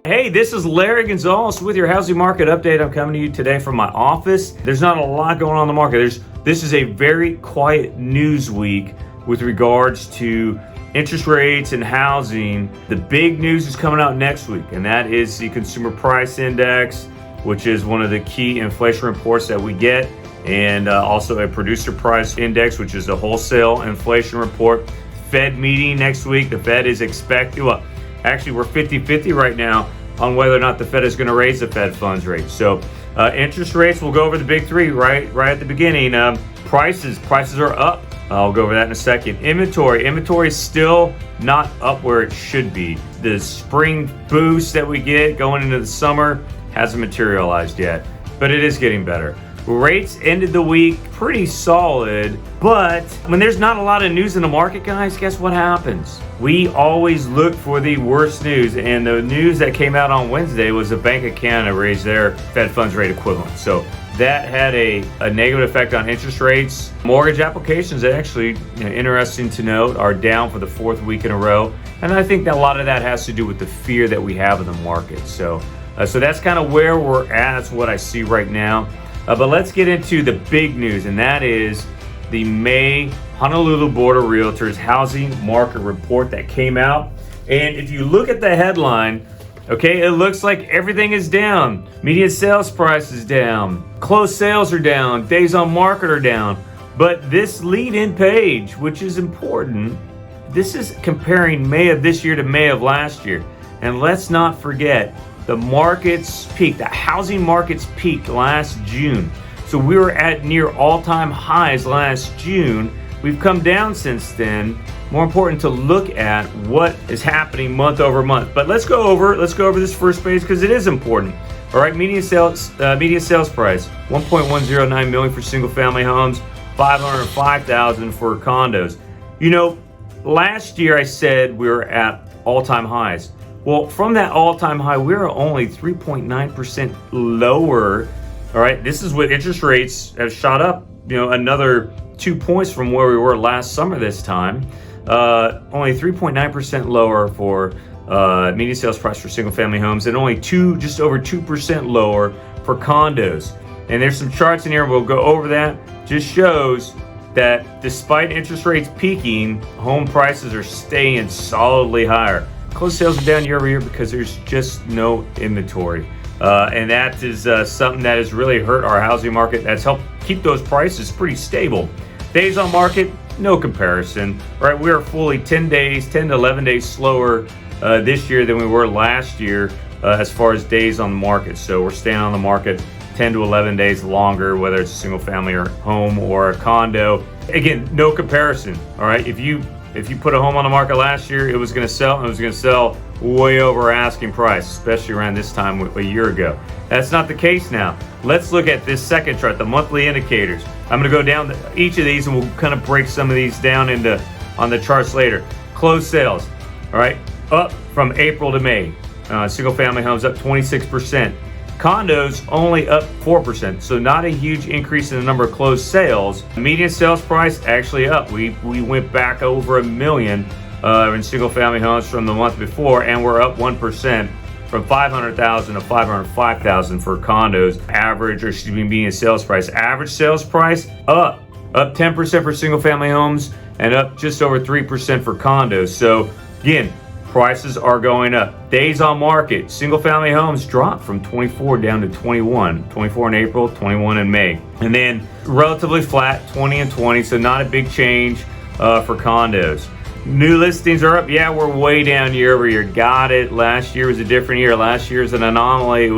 Hey, this is Larry Gonzales with your housing market update. I'm coming to you today from my office. There's not a lot going on in the market. This is a very quiet news week with regards to interest rates and housing. The big news is coming out next week, and that is the Consumer Price Index, which is one of the key inflation reports that we get, and also a Producer Price Index, which is a wholesale inflation report. Fed meeting next week. The Fed is expected, well, actually we're 50-50 right now on whether or not the Fed is going to raise the Fed funds rate. So interest rates, we'll go over the big three right at the beginning. Prices are up. I'll go over that in a second. Inventory is still not up where it should be. The spring boost that we get going into the summer hasn't materialized yet, but it is getting better. Rates ended the week pretty solid, but when there's not a lot of news in the market, guys, guess what happens? We always look for the worst news, and the news that came out on Wednesday was the Bank of Canada raised their Fed funds rate equivalent. So that had a negative effect on interest rates. Mortgage applications, actually, interesting to note, are down for the fourth week in a row, and I think that a lot of that has to do with the fear that we have in the market. So that's kind of where we're at. That's what I see right now. But let's get into the big news, and that is the May Honolulu Board of Realtors Housing Market Report that came out. And if you look at the headline, okay, it looks like everything is down. Median sales price is down. Closed sales are down. Days on market are down. But this lead-in page, which is important, this is comparing May of this year to May of last year. And let's not forget, the markets peaked, the housing markets peaked last June. So we were at near all-time highs last June. We've come down since then. More important to look at what is happening month over month. But let's go over this first page because it is important. All right, median sales price, $1.109 million for single-family homes, $505,000 for condos. Last year I said we were at all-time highs. Well, from that all-time high, we're only 3.9% lower. All right, this is with interest rates have shot up, another 2 points from where we were last summer this time. Only 3.9% lower for median sales price for single-family homes, and only just over 2% lower for condos. And there's some charts in here. We'll go over that. Just shows that despite interest rates peaking, home prices are staying solidly higher. Closed sales are down year over year because there's just no inventory. And that is something that has really hurt our housing market. That's helped keep those prices pretty stable. Days on market, no comparison. Right, we are fully 10 to 11 days slower this year than we were last year as far as days on the market. So we're staying on the market 10 to 11 days longer, whether it's a single family or home or a condo. Again, no comparison. All right, if you put a home on the market last year, it was going to sell, and it was going to sell way over asking price, especially around this time a year ago. That's not the case now. Let's look at this second chart, the monthly indicators. I'm going to go down each of these, and we'll kind of break some of these down on the charts later. Closed sales, all right, up from April to May. Single-family homes up 26%. Condos only up 4%, so not a huge increase in the number of closed sales. Median sales price actually up. We went back over $1 million in single-family homes from the month before, and we're up 1% from $500,000 to $505,000 for condos. Median sales price. Average sales price up 10% for single-family homes and up just over 3% for condos. So again, prices are going up. Days on market, single-family homes dropped from 24 down to 21. 24 in April, 21 in May. And then relatively flat, 20 and 20, so not a big change for condos. New listings are up. Yeah, we're way down year over year. Got it. Last year was a different year. Last year is an anomaly. It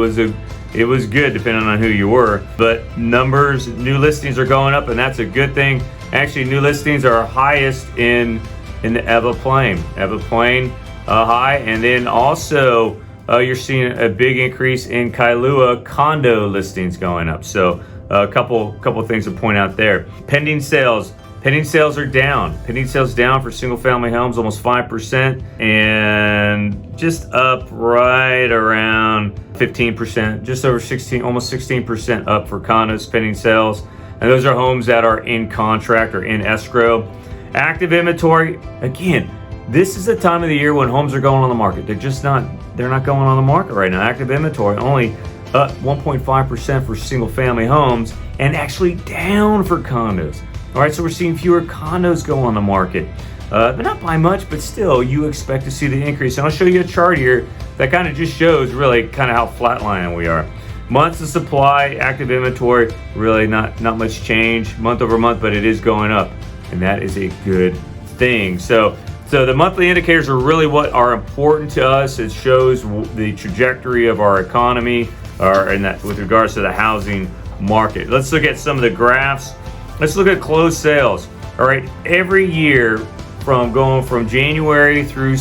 was good depending on who you were. But new listings are going up, and that's a good thing. Actually, new listings are highest in the Ewa Plain. Ewa Plain high, and then also you're seeing a big increase in Kailua condo listings going up. So a couple things to point out there. Pending sales are down. Pending sales down for single family homes almost 5%, and just up right around 15%, just over 16, almost 16% up for condos pending sales. And those are homes that are in contract or in escrow. Active inventory, again, This is the time of the year when homes are going on the market. They're not going on the market right now. Active inventory only up 1.5% for single family homes and actually down for condos. All right, so we're seeing fewer condos go on the market. But not by much, but still you expect to see the increase. And I'll show you a chart here that kind of just shows really kind of how flatlining we are. Months of supply, active inventory, really not much change month over month, but it is going up, and that is a good thing. So the monthly indicators are really what are important to us. It shows the trajectory of our economy, with regards to the housing market. Let's look at some of the graphs. Let's look at closed sales. All right, every year going from January through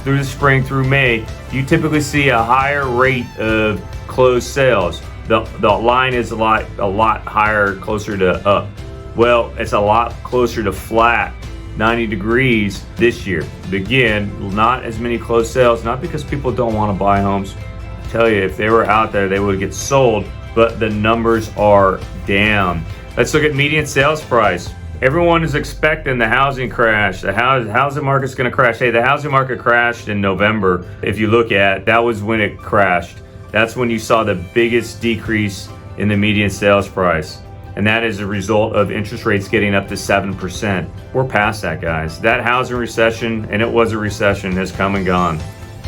the spring through May, you typically see a higher rate of closed sales. The line is a lot higher, closer to up. Well, it's a lot closer to flat, 90 degrees this year. Again, not as many closed sales, not because people don't want to buy homes. I tell you, if they were out there, they would get sold, but the numbers are down. Let's look at median sales price. Everyone is expecting the housing crash. The housing market's going to crash. Hey, the housing market crashed in November. If you look at, that was when it crashed. That's when you saw the biggest decrease in the median sales price. And that is a result of interest rates getting up to 7%. We're past that, guys. That housing recession, and it was a recession, has come and gone.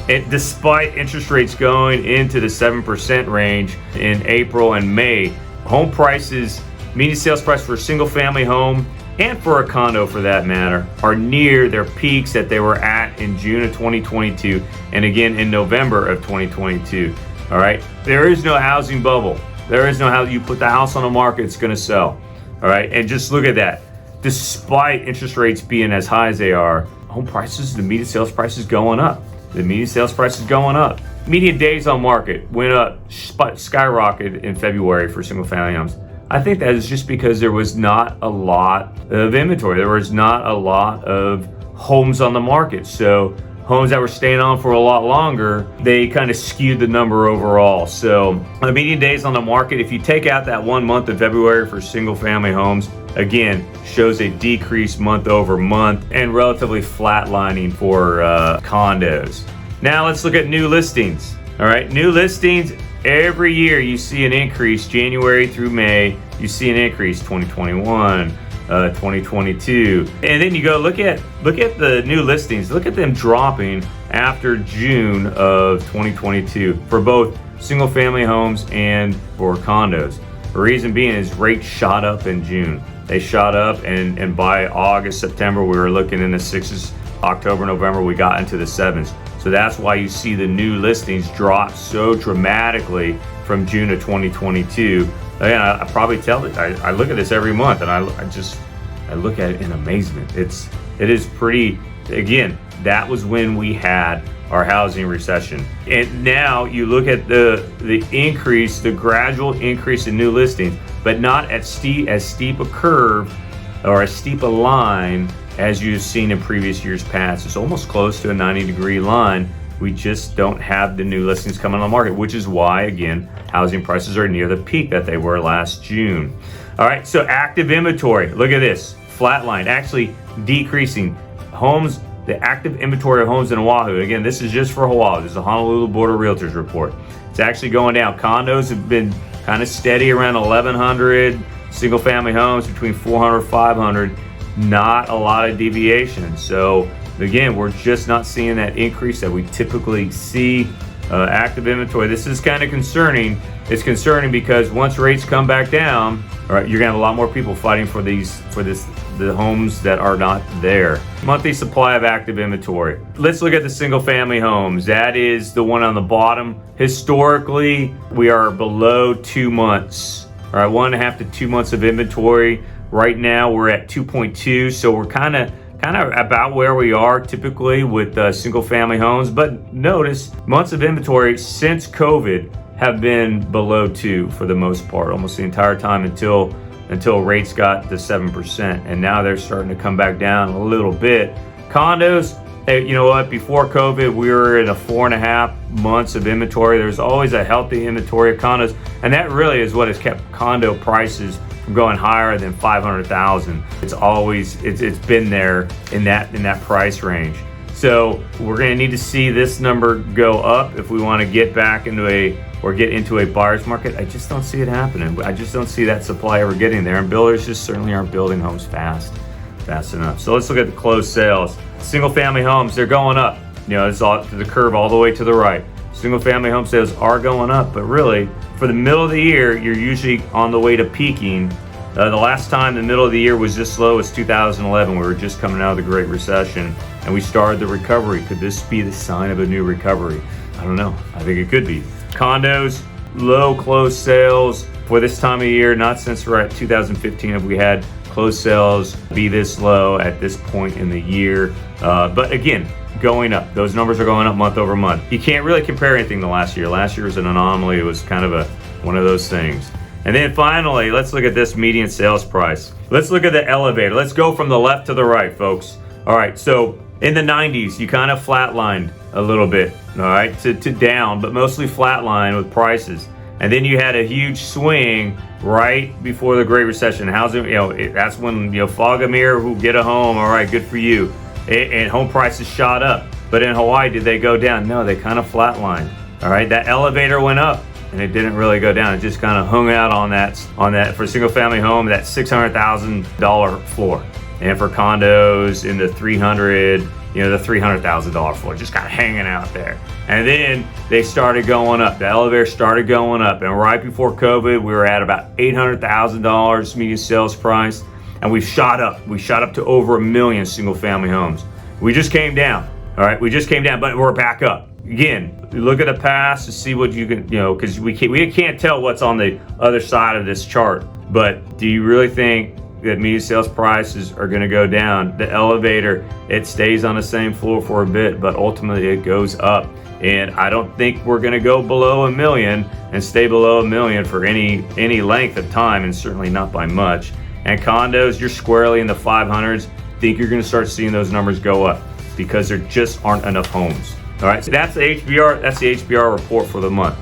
Despite interest rates going into the 7% range in April and May, home prices, median sales price for a single family home and for a condo for that matter, are near their peaks that they were at in June of 2022 and again in November of 2022. All right, there is no housing bubble. There is no how you put the house on the market, it's going to sell. All right, and just look at that. Despite interest rates being as high as they are, home prices, the median sales price is going up. The median sales price is going up. Median days on market went up, skyrocketed in February for single family homes. I think that is just because there was not a lot of inventory. There was not a lot of homes on the market. So homes that were staying on for a lot longer, they kind of skewed the number overall. So the median days on the market, if you take out that 1 month of February for single family homes, again, shows a decrease month over month and relatively flatlining for condos. Now let's look at new listings. All right, new listings. Every year you see an increase, January through May, you see an increase, 2021, 2022. And then you go look at the new listings, look at them dropping after June of 2022 for both single family homes and for condos. The reason being is rates shot up in June. They shot up and by August, September, we were looking in the sixes. October, November, we got into the sevens. So that's why you see the new listings drop so dramatically from June of 2022. Again, I probably tell it. I look at this every month, and I look at it in amazement. It is pretty. Again, that was when we had our housing recession, and now you look at the increase, the gradual increase in new listings, but not as steep a curve or as steep a line as you've seen in previous years past. It's almost close to a 90-degree line. We just don't have the new listings coming on the market, which is why, again, housing prices are near the peak that they were last June. All right, so active inventory. Look at this, flatline, actually decreasing. Homes, the active inventory of homes in Oahu. Again, this is just for Oahu. This is the Honolulu Board of Realtors report. It's actually going down. Condos have been kind of steady around 1,100. Single family homes between 400, 500. Not a lot of deviation. So again, we're just not seeing that increase that we typically see. Active inventory, this is kind of concerning. It's concerning because once rates come back down, all right, you're gonna have a lot more people fighting for the homes that are not there. Monthly supply of active inventory. Let's look at the single family homes. That is the one on the bottom. Historically, we are below 2 months. All right, 1.5 to 2 months of inventory. Right now we're at 2.2, so we're kind of about where we are typically with single family homes. But notice months of inventory since COVID have been below 2 for the most part, almost the entire time until rates got to 7%, and now they're starting to come back down a little bit. Condos, hey, you know what? Before COVID, we were in a 4.5 months of inventory. There's always a healthy inventory of condos, and that really is what has kept condo prices from going higher than 500,000. It's been there in that price range. So we're going to need to see this number go up if we want to get back into a buyer's market. I just don't see it happening. I just don't see that supply ever getting there, and builders just certainly aren't building homes fast enough. So let's look at the closed sales. Single family homes, they're going up. It's all to the curve all the way to the right. Single family home sales are going up, but really for the middle of the year, you're usually on the way to peaking. The last time the middle of the year was this low was 2011. We were just coming out of the Great Recession and we started the recovery. Could this be the sign of a new recovery? I don't know. I think it could be. Condos, low closed sales for this time of year. Not since we're at 2015 have we had closed sales be this low at this point in the year. But again, going up. Those numbers are going up month over month. You can't really compare anything to last year. Last year was an anomaly. It was kind of one of those things. And then finally, let's look at this median sales price. Let's look at the elevator. Let's go from the left to the right, folks. All right, so in the 90s, you kind of flatlined a little bit, all right, to down, but mostly flatline with prices. And then you had a huge swing right before the Great Recession. Housing, that's when, fog a mirror, who get a home, all right, good for you. And home prices shot up. But in Hawaii, did they go down? No, they kind of flatlined. All right, that elevator went up and it didn't really go down. It just kind of hung out on that for a single family home, that $600,000 floor. And for condos in the the $300,000 floor, just kind of hanging out there. And then they started going up. The elevator started going up. And right before COVID, we were at about $800,000 median sales price. And we've shot up. We shot up to over 1 million single family homes. We just came down. All right, we just came down, but we're back up. Again, you look at the past to see what you can, because we can't tell what's on the other side of this chart. But do you really think that median sales prices are going to go down? The elevator, it stays on the same floor for a bit, but ultimately it goes up. And I don't think we're going to go below 1 million and stay below 1 million for any length of time, and certainly not by much. And condos, you're squarely in the 500s. Think you're going to start seeing those numbers go up because there just aren't enough homes. All right, so that's the HBR. That's the HBR report for the month.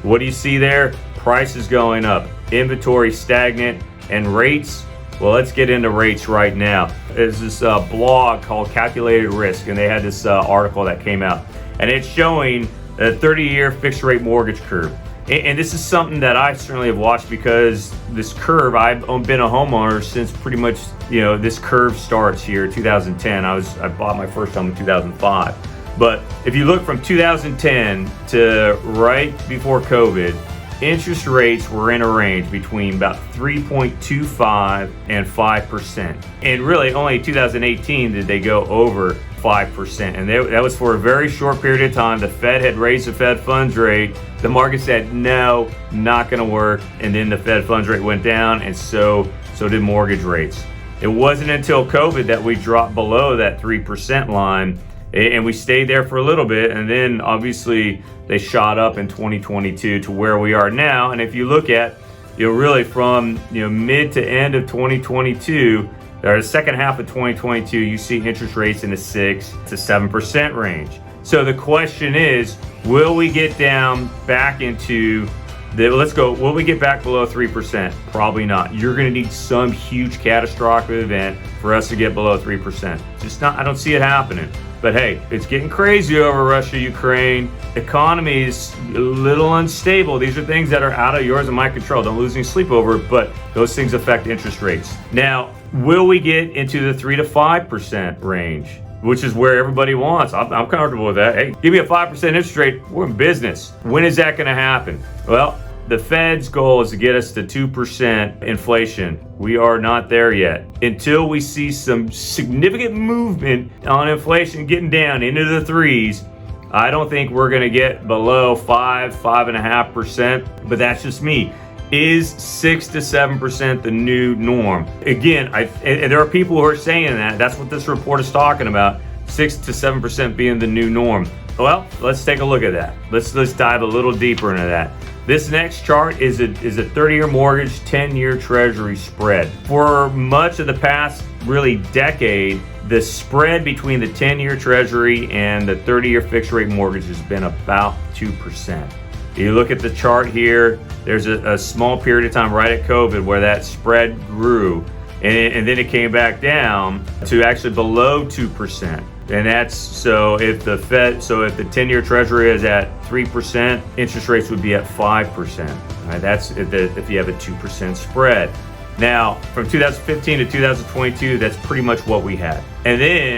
What do you see there? Prices going up, inventory stagnant, and rates. Well, let's get into rates right now. There's this blog called Calculated Risk, and they had this article that came out, and it's showing a 30-year fixed rate mortgage curve. And this is something that I certainly have watched because this curve, I've been a homeowner since pretty much, this curve starts here, 2010. I bought my first home in 2005. But if you look from 2010 to right before COVID, interest rates were in a range between about 3.25 and 5%. And really only 2018 did they go over 5%. And that was for a very short period of time. The Fed had raised the Fed funds rate. The market said, no, not going to work. And then the Fed funds rate went down, and so did mortgage rates. It wasn't until COVID that we dropped below that 3% line, and we stayed there for a little bit. And then obviously they shot up in 2022 to where we are now. And if you look at, really from, mid to end of 2022, or the second half of 2022, you see interest rates in the 6 to 7% range. So the question is, will we get down back into will we get back below 3%? Probably not. You're going to need some huge catastrophic event for us to get below 3%. I don't see it happening. But hey, it's getting crazy over Russia, Ukraine. Economy is a little unstable. These are things that are out of yours and my control. Don't lose any sleep over it, but those things affect interest rates. Now, will we get into the 3 to 5% range, which is where everybody wants? I'm comfortable with that. Hey, give me a 5% interest rate. We're in business. When is that going to happen? Well, the Fed's goal is to get us to 2% inflation. We are not there yet. Until we see some significant movement on inflation getting down into the 3s, I don't think we're going to get below 5.5%, but that's just me. Is 6 to 7% the new norm? Again, and there are people who are saying that. That's what this report is talking about, 6 to 7% being the new norm. Well, let's take a look at that. Let's dive a little deeper into that. This next chart is a 30-year mortgage, 10-year treasury spread. For much of the past, really decade, the spread between the 10-year treasury and the 30-year fixed rate mortgage has been about 2%. You look at the chart here, there's a small period of time right at COVID where that spread grew, and then it came back down to actually below 2%. And that's so if the 10-year Treasury is at 3%, interest rates would be at 5%. All right, that's if you have a 2% spread. Now, from 2015 to 2022, that's pretty much what we had.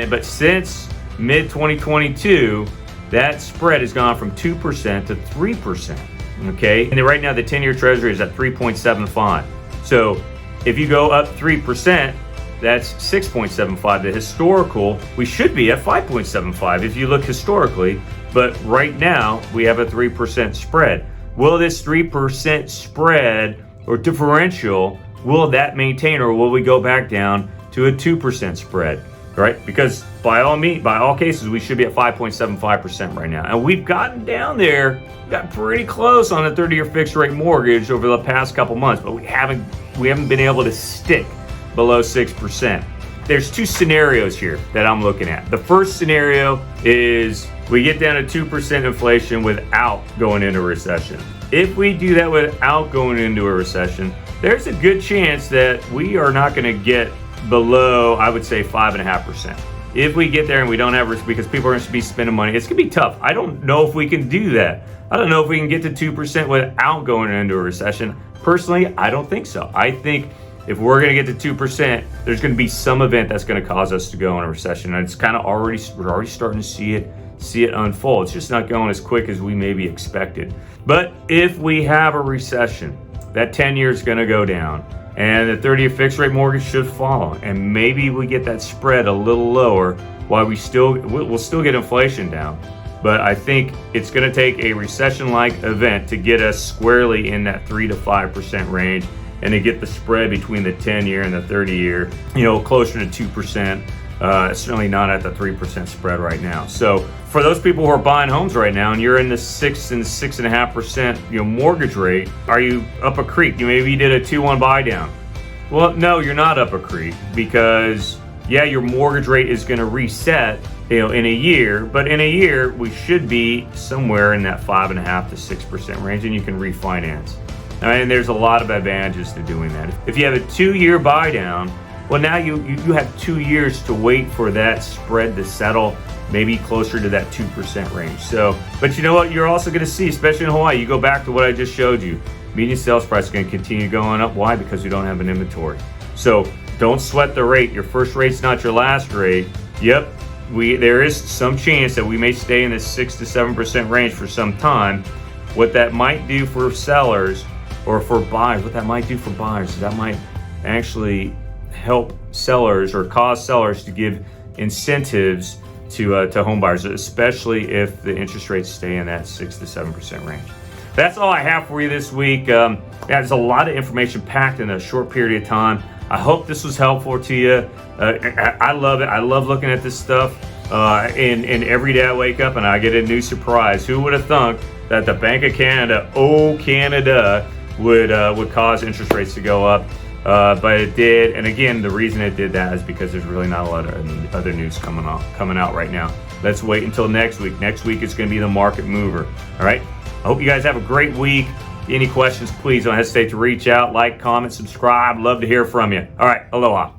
But since mid-2022, that spread has gone from 2% to 3%. Okay, and then right now the 10-year Treasury is at 3.75. So if you go up 3%, that's 6.75. The historical, we should be at 5.75 if you look historically, but right now we have a 3% spread. Will this 3% spread or differential, will that maintain, or will we go back down to a 2% spread? Right? Because by all cases, we should be at 5.75% right now. And we've gotten down there, got pretty close on a 30-year fixed rate mortgage over the past couple months, but we haven't been able to stick below 6%. There's two scenarios here that I'm looking at. The first scenario is we get down to 2% inflation without going into a recession. If we do that without going into a recession, there's a good chance that we are not going to get below, I would say, 5.5%. If we get there and we don't have risk, because people are going to be spending money, it's going to be tough. I don't know if we can do that. I don't know if we can get to 2% without going into a recession. Personally, I don't think so. I think if we're going to get to 2%, there's going to be some event that's going to cause us to go in a recession. And it's kind of we're already starting to see it unfold. It's just not going as quick as we maybe expected. But if we have a recession, that 10-year is going to go down, and the 30-year fixed rate mortgage should follow, and maybe we get that spread a little lower while we'll still get inflation down. But I think it's going to take a recession-like event to get us squarely in that 3 to 5% range, and to get the spread between the 10-year and the 30-year, closer to 2%. Certainly not at the 3% spread right now. So for those people who are buying homes right now, and you're in the 6 and 6.5% mortgage rate, are you up a creek? Maybe you did a 2-1 buy down. Well, no, you're not up a creek, because your mortgage rate is going to reset in a year, but in a year we should be somewhere in that 5.5 to 6% range, and you can refinance. And there's a lot of advantages to doing that. If you have a 2-year buy down, well, now you have 2 years to wait for that spread to settle, maybe closer to that 2% range. So, but you know what? You're also going to see, especially in Hawaii, you go back to what I just showed you. Median sales price is going to continue going up. Why? Because we don't have an inventory. So don't sweat the rate. Your first rate's not your last rate. Yep, there is some chance that we may stay in this 6 to 7% range for some time. What that might do for sellers or for buyers, is that might actually help sellers or cause sellers to give incentives to home buyers, especially if the interest rates stay in that 6 to 7% range. That's all I have for you this week. There's a lot of information packed in a short period of time. I hope this was helpful to you. I love it. I love looking at this stuff. And every day I wake up and I get a new surprise. Who would have thunk that the Bank of Canada, Canada, would cause interest rates to go up? But it did, and again, the reason it did that is because there's really not a lot of other news coming out right now. Let's wait until next week. Next week is going to be the market mover. All right. I hope you guys have a great week. Any questions, please don't hesitate to reach out, like, comment, subscribe. Love to hear from you. All right. Aloha.